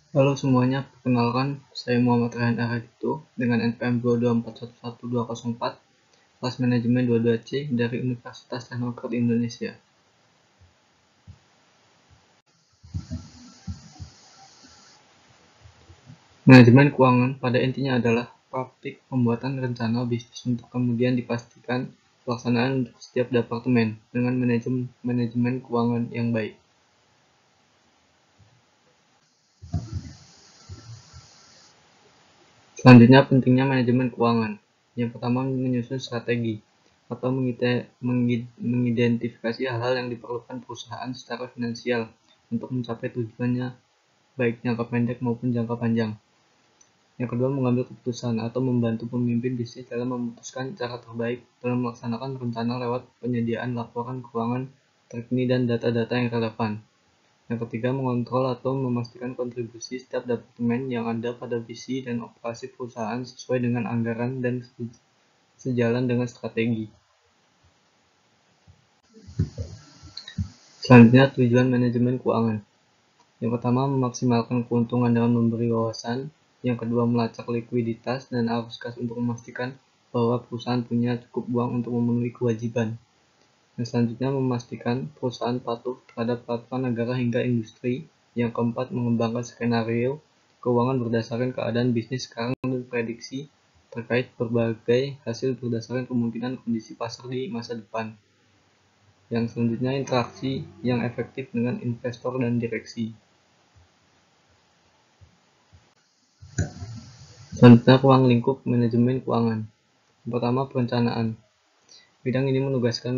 Halo semuanya, perkenalkan saya Muhammad Rehan Aradito dengan NPM 224111204, kelas manajemen 22C dari Universitas Teknokraт Indonesia. Manajemen keuangan pada intinya adalah praktik pembuatan rencana bisnis untuk kemudian dipastikan pelaksanaan untuk setiap departemen dengan manajemen keuangan yang baik. Selanjutnya, pentingnya manajemen keuangan. Yang pertama, menyusun strategi atau mengidentifikasi hal-hal yang diperlukan perusahaan secara finansial untuk mencapai tujuannya, baik jangka pendek maupun jangka panjang. Yang kedua, mengambil keputusan atau membantu pemimpin bisnis dalam memutuskan cara terbaik dalam melaksanakan rencana lewat penyediaan laporan keuangan terkini dan data-data yang relevan. Yang ketiga, mengontrol atau memastikan kontribusi setiap departemen yang ada pada visi dan operasi perusahaan sesuai dengan anggaran dan sejalan dengan strategi. Selanjutnya, tujuan manajemen keuangan. Yang pertama, memaksimalkan keuntungan dengan memberi wawasan. Yang kedua, melacak likuiditas dan arus kas untuk memastikan bahwa perusahaan punya cukup uang untuk memenuhi kewajiban. Yang selanjutnya, memastikan perusahaan patuh terhadap peraturan negara hingga industri. Yang keempat, mengembangkan skenario keuangan berdasarkan keadaan bisnis sekarang dan prediksi terkait berbagai hasil berdasarkan kemungkinan kondisi pasar di masa depan. Yang selanjutnya, interaksi yang efektif dengan investor dan direksi. Selanjutnya, ruang lingkup manajemen keuangan. Yang pertama, perencanaan. Bidang ini menugaskan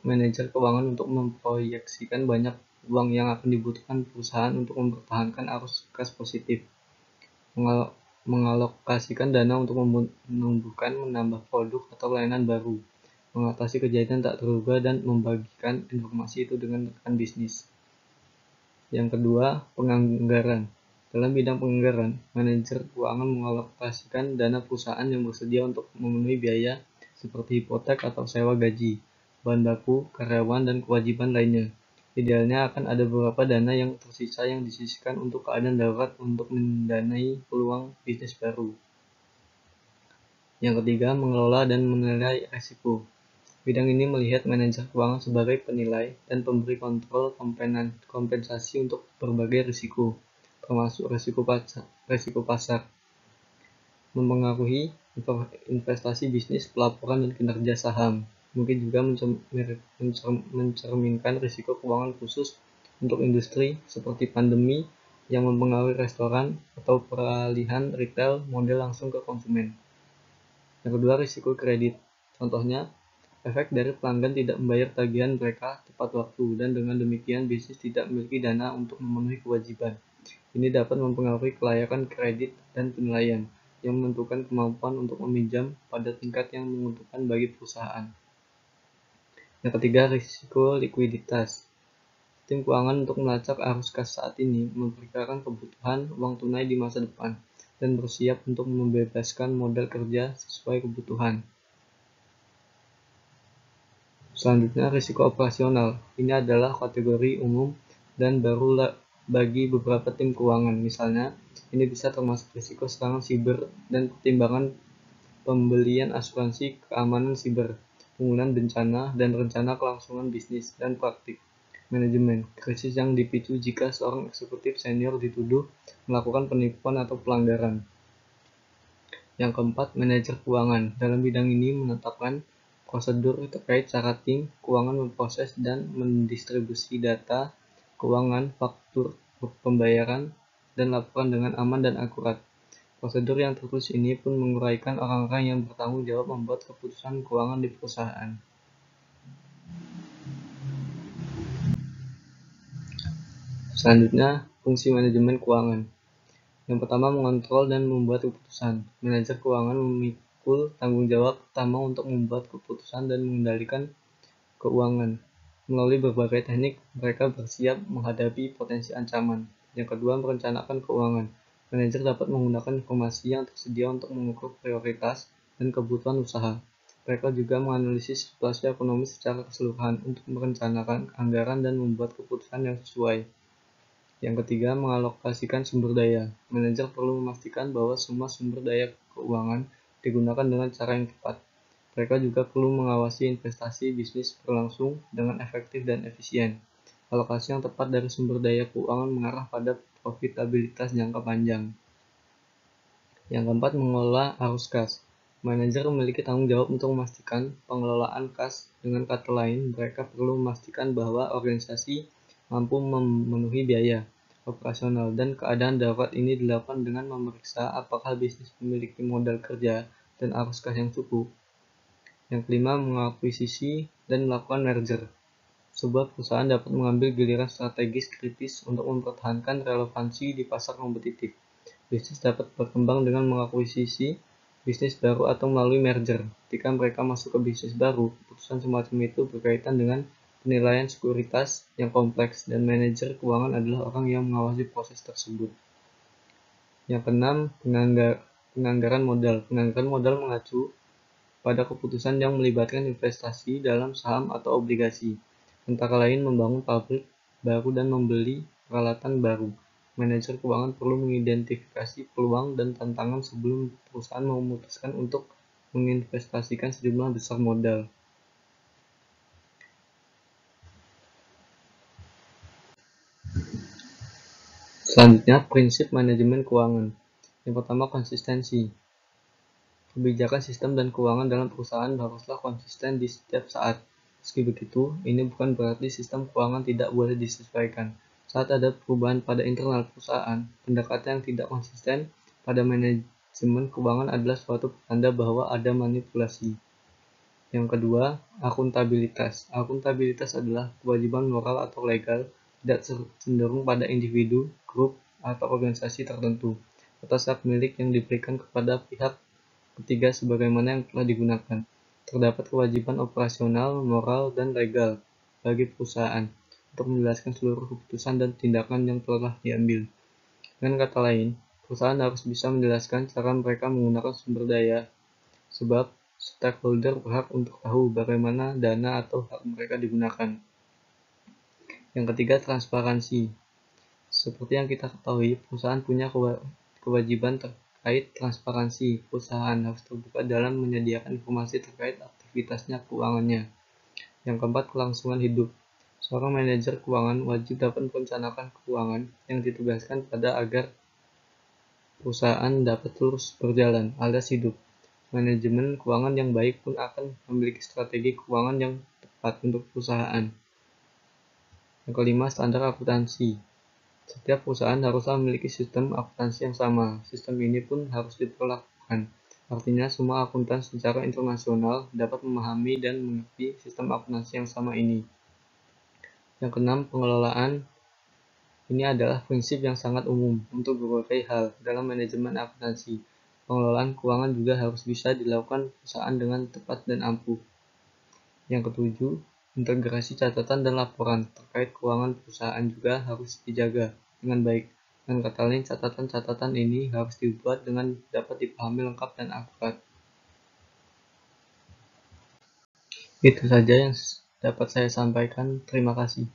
manajer keuangan untuk memproyeksikan banyak uang yang akan dibutuhkan perusahaan untuk mempertahankan arus kas positif, mengalokasikan dana untuk menumbuhkan, menambah produk atau layanan baru, mengatasi kejadian tak terduga, dan membagikan informasi itu dengan rekan bisnis. Yang kedua, penganggaran. Dalam bidang penganggaran, manajer keuangan mengalokasikan dana perusahaan yang bersedia untuk memenuhi biaya seperti hipotek atau sewa gaji, bahan baku, karyawan, dan kewajiban lainnya. Idealnya akan ada beberapa dana yang tersisa yang disisihkan untuk keadaan darurat untuk mendanai peluang bisnis baru. Yang ketiga, mengelola dan menilai risiko. Bidang ini melihat manajer keuangan sebagai penilai dan pemberi kontrol kompensasi untuk berbagai risiko, termasuk risiko pasar, mempengaruhi investasi bisnis, pelaporan, dan kinerja saham. Mungkin juga mencerminkan risiko keuangan khusus untuk industri seperti pandemi yang mempengaruhi restoran atau peralihan retail model langsung ke konsumen. Yang kedua, risiko kredit. Contohnya, efek dari pelanggan tidak membayar tagihan mereka tepat waktu, dan dengan demikian bisnis tidak memiliki dana untuk memenuhi kewajiban. Ini dapat mempengaruhi kelayakan kredit dan penilaian, yang menentukan kemampuan untuk meminjam pada tingkat yang menguntungkan bagi perusahaan. Yang ketiga, risiko likuiditas. Tim keuangan untuk melacak arus kas saat ini, memperkirakan kebutuhan uang tunai di masa depan, dan bersiap untuk membebaskan modal kerja sesuai kebutuhan. Selanjutnya, risiko operasional. Ini adalah kategori umum dan baru bagi beberapa tim keuangan. Misalnya, ini bisa termasuk risiko serangan siber dan pertimbangan pembelian asuransi keamanan siber, penggunaan bencana, dan rencana kelangsungan bisnis dan praktik manajemen. Krisis yang dipicu jika seorang eksekutif senior dituduh melakukan penipuan atau pelanggaran. Yang keempat, manajer keuangan. Dalam bidang ini menetapkan prosedur terkait cara tim keuangan memproses dan mendistribusi data keuangan, faktur pembayaran, dan laporan dengan aman dan akurat. Prosedur yang tertulis ini pun menguraikan orang-orang yang bertanggung jawab membuat keputusan keuangan di perusahaan. Selanjutnya, fungsi manajemen keuangan. Yang pertama, mengontrol dan membuat keputusan. Manajer keuangan memikul tanggung jawab pertama untuk membuat keputusan dan mengendalikan keuangan. Melalui berbagai teknik, mereka bersiap menghadapi potensi ancaman. Yang kedua, merencanakan keuangan. Manajer dapat menggunakan informasi yang tersedia untuk mengukur prioritas dan kebutuhan usaha. Mereka juga menganalisis situasi ekonomi secara keseluruhan untuk merencanakan anggaran dan membuat keputusan yang sesuai. Yang ketiga, mengalokasikan sumber daya. Manajer perlu memastikan bahwa semua sumber daya keuangan digunakan dengan cara yang tepat. Mereka juga perlu mengawasi investasi bisnis berlangsung dengan efektif dan efisien. Alokasi yang tepat dari sumber daya keuangan mengarah pada profitabilitas jangka panjang. Yang keempat, mengelola arus kas. Manajer memiliki tanggung jawab untuk memastikan pengelolaan kas. Dengan kata lain, mereka perlu memastikan bahwa organisasi mampu memenuhi biaya operasional dan keadaan darurat. Ini dilakukan dengan memeriksa apakah bisnis memiliki modal kerja dan arus kas yang cukup. Yang kelima, mengakuisisi dan melakukan merger. Sebuah perusahaan dapat mengambil giliran strategis kritis untuk mempertahankan relevansi di pasar kompetitif. Bisnis dapat berkembang dengan mengakuisisi bisnis baru atau melalui merger. Ketika mereka masuk ke bisnis baru, keputusan semacam itu berkaitan dengan penilaian sekuritas yang kompleks, dan manajer keuangan adalah orang yang mengawasi proses tersebut. Yang keenam, penganggaran modal. Penganggaran modal mengacu pada keputusan yang melibatkan investasi dalam saham atau obligasi, antara lain membangun pabrik baru dan membeli peralatan baru. Manajer keuangan perlu mengidentifikasi peluang dan tantangan sebelum perusahaan memutuskan untuk menginvestasikan sejumlah besar modal. Selanjutnya, prinsip manajemen keuangan. Yang pertama, konsistensi. Kebijakan sistem dan keuangan dalam perusahaan haruslah konsisten di setiap saat. Meski begitu, ini bukan berarti sistem keuangan tidak boleh disesuaikan. Saat ada perubahan pada internal perusahaan, pendekatan yang tidak konsisten pada manajemen keuangan adalah suatu pertanda bahwa ada manipulasi. Yang kedua, akuntabilitas. Akuntabilitas adalah kewajiban moral atau legal, tidak cenderung pada individu, grup, atau organisasi tertentu, atas hak milik yang diberikan kepada pihak ketiga sebagaimana yang telah digunakan. Terdapat kewajiban operasional, moral, dan legal bagi perusahaan untuk menjelaskan seluruh keputusan dan tindakan yang telah diambil. Dengan kata lain, perusahaan harus bisa menjelaskan cara mereka menggunakan sumber daya, sebab stakeholder berhak untuk tahu bagaimana dana atau hak mereka digunakan. Yang ketiga, transparansi. Seperti yang kita ketahui, perusahaan punya kewajiban terkait transparansi. Perusahaan harus terbuka dalam menyediakan informasi terkait aktivitasnya keuangannya. Yang keempat, kelangsungan hidup. Seorang manajer keuangan wajib dapat merencanakan keuangan yang ditugaskan pada agar perusahaan dapat terus berjalan alias hidup. Manajemen keuangan yang baik pun akan memiliki strategi keuangan yang tepat untuk perusahaan. Yang kelima, standar akuntansi. Setiap perusahaan haruslah memiliki sistem akuntansi yang sama. Sistem ini pun harus diperlakukan. Artinya, semua akuntan secara internasional dapat memahami dan mengerti sistem akuntansi yang sama ini. Yang keenam, pengelolaan. Ini adalah prinsip yang sangat umum untuk berbagai hal dalam manajemen akuntansi. Pengelolaan keuangan juga harus bisa dilakukan perusahaan dengan tepat dan ampuh. Yang ketujuh, integrasi catatan dan laporan terkait keuangan perusahaan juga harus dijaga dengan baik. Dengan kata lain, catatan-catatan ini harus dibuat dengan dapat dipahami lengkap dan akurat. Itu saja yang dapat saya sampaikan. Terima kasih.